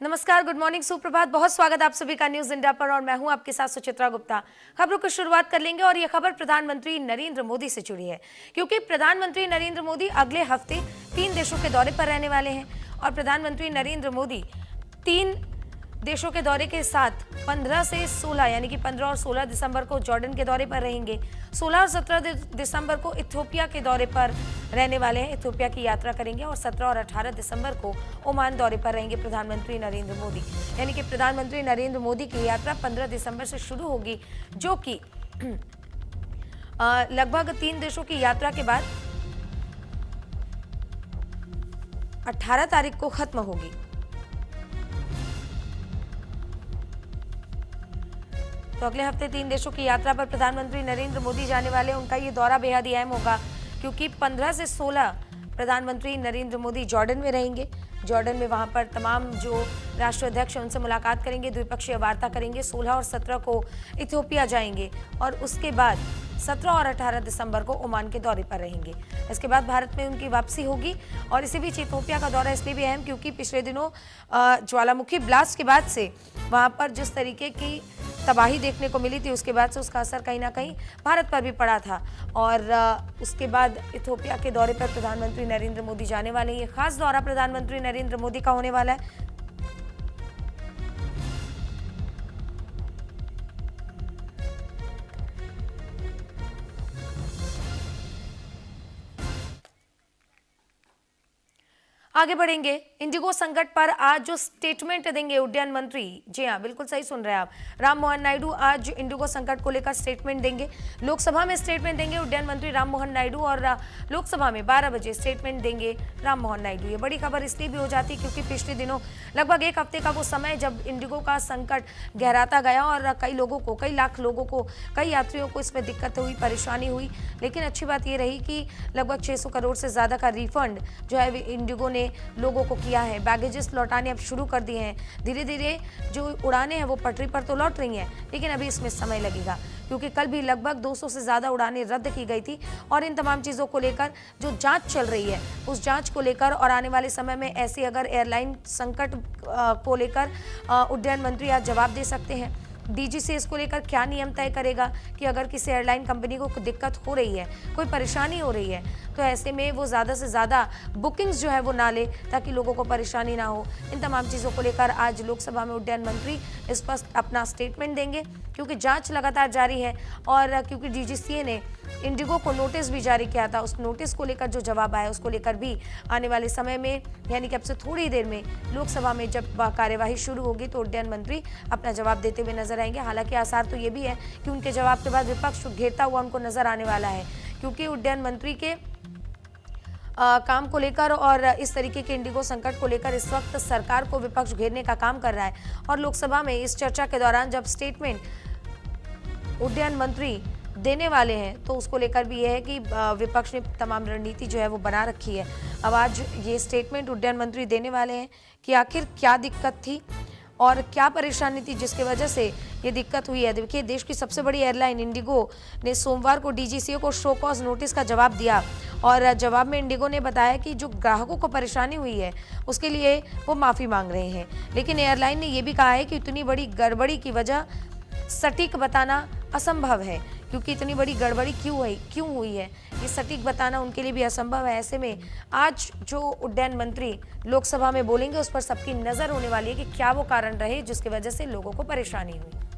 नमस्कार, good morning, सुप्रभात। बहुत स्वागत आप सभी का न्यूज इंडिया पर और मैं हूं आपके साथ सुचित्रा गुप्ता। खबरों की शुरुआत कर लेंगे और यह खबर प्रधानमंत्री नरेंद्र मोदी से जुड़ी है, क्योंकि प्रधानमंत्री नरेंद्र मोदी अगले हफ्ते 3 देशों के दौरे पर रहने वाले हैं। और प्रधानमंत्री नरेंद्र मोदी 3 देशों के दौरे के साथ 15 से 16 यानी कि 15 और 16 दिसंबर को जॉर्डन के दौरे पर रहेंगे। 16 और 17 दिसंबर को इथियोपिया के दौरे पर रहने वाले हैं, इथियोपिया की यात्रा करेंगे। और 17 और 18 दिसंबर को ओमान दौरे पर रहेंगे प्रधानमंत्री नरेंद्र मोदी। यानी कि प्रधानमंत्री नरेंद्र मोदी की यात्रा 15 दिसंबर से शुरू होगी, जो कि लगभग 3 देशों की यात्रा के बाद 18 तारीख को खत्म होगी। तो अगले हफ्ते 3 देशों की यात्रा पर प्रधानमंत्री नरेंद्र मोदी जाने वाले। उनका ये दौरा बेहद ही अहम होगा, क्योंकि 15 से 16 प्रधानमंत्री नरेंद्र मोदी जॉर्डन में रहेंगे। जॉर्डन में वहां पर तमाम जो राष्ट्राध्यक्ष हैं उनसे मुलाकात करेंगे, द्विपक्षीय वार्ता करेंगे। 16 और 17 को इथियोपिया जाएंगे और उसके बाद 17 और 18 दिसंबर को ओमान के दौरे पर रहेंगे। इसके बाद भारत में उनकी वापसी होगी। और इसी बीच इथियोपिया का दौरा इसलिए भी अहम क्योंकि पिछले दिनों ज्वालामुखी ब्लास्ट के बाद से वहां पर जिस तरीके की तबाही देखने को मिली थी, उसके बाद से उसका असर कहीं ना कहीं भारत पर भी पड़ा था। और उसके बाद इथियोपिया के दौरे पर प्रधानमंत्री नरेंद्र मोदी जाने वाले हैं। ये खास दौरा प्रधानमंत्री नरेंद्र मोदी का होने वाला है। आगे बढ़ेंगे। इंडिगो संकट पर आज जो स्टेटमेंट देंगे उड्डयन मंत्री, जी हाँ बिल्कुल सही सुन रहे हैं आप, राम मोहन नायडू आज इंडिगो संकट को लेकर स्टेटमेंट देंगे। लोकसभा में स्टेटमेंट देंगे उड्डयन मंत्री राम मोहन नायडू और लोकसभा में 12 बजे स्टेटमेंट देंगे राम मोहन नायडू। ये बड़ी खबर इसलिए भी हो जाती है क्योंकि पिछले दिनों लगभग 1 हफ्ते का वो समय जब इंडिगो का संकट गहराता गया और कई लोगों को, कई लाख लोगों को, कई यात्रियों को इसमें दिक्कत हुई, परेशानी हुई। लेकिन अच्छी बात ये रही कि लगभग 600 करोड़ से ज़्यादा का रिफंड जो है इंडिगो ने लोगों को किया है। बैगेजेस लौटाने अब शुरू कर दिए हैं। धीरे धीरे जो उड़ानें हैं वो पटरी पर तो लौट रही हैं, लेकिन अभी इसमें समय लगेगा, क्योंकि कल भी लगभग 200 से ज़्यादा उड़ानें रद्द की गई थी। और इन तमाम चीज़ों को लेकर जो जांच चल रही है, उस जांच को लेकर और आने वाले समय में ऐसी अगर एयरलाइन संकट को लेकर उड्डयन मंत्री आज जवाब दे सकते हैं। डीजीसी इसको लेकर क्या नियम तय करेगा कि अगर किसी एयरलाइन कंपनी को दिक्कत हो रही है, कोई परेशानी हो रही है, तो ऐसे में वो ज़्यादा से ज़्यादा बुकिंग्स जो है वो ना ले, ताकि लोगों को परेशानी ना हो। इन तमाम चीज़ों को लेकर आज लोकसभा में उड्डयन मंत्री स्पष्ट अपना स्टेटमेंट देंगे, क्योंकि जांच लगातार जारी है। और क्योंकि डीजीसीए ने इंडिगो को नोटिस भी जारी किया था, उस नोटिस को लेकर जो जवाब आया उसको लेकर भी आने वाले समय में, यानी कि अब से थोड़ी देर में लोकसभा में जब कार्यवाही शुरू होगी तो उड्डयन मंत्री अपना जवाब देते हुए नजर आएंगे। हालांकि आसार तो ये भी है कि उनके जवाब के बाद विपक्ष घेरता हुआ उनको नजर आने वाला है, क्योंकि उड्डयन मंत्री के काम को लेकर और इस तरीके के इंडिगो संकट को लेकर इस वक्त सरकार को विपक्ष घेरने का काम कर रहा है। और लोकसभा में इस चर्चा के दौरान जब स्टेटमेंट उड्डयन मंत्री देने वाले हैं तो उसको लेकर भी यह है कि विपक्ष ने तमाम रणनीति जो है वो बना रखी है। अब आज ये स्टेटमेंट उड्डयन मंत्री देने वाले हैं कि आखिर क्या दिक्कत थी और क्या परेशानी थी जिसकी वजह से ये दिक्कत हुई है। देखिए, देश की सबसे बड़ी एयरलाइन इंडिगो ने सोमवार को डीजीसीए को शो कॉज नोटिस का जवाब दिया। और जवाब में इंडिगो ने बताया कि जो ग्राहकों को परेशानी हुई है उसके लिए वो माफ़ी मांग रहे हैं। लेकिन एयरलाइन ने ये भी कहा है कि इतनी बड़ी गड़बड़ी की वजह सटीक बताना असंभव है, क्योंकि इतनी बड़ी गड़बड़ी क्यों हुई है ये सटीक बताना उनके लिए भी असंभव है। ऐसे में आज जो उड्डयन मंत्री लोकसभा में बोलेंगे उस पर सबकी नज़र होने वाली है कि क्या वो कारण रहे जिसकी वजह से लोगों को परेशानी हुई।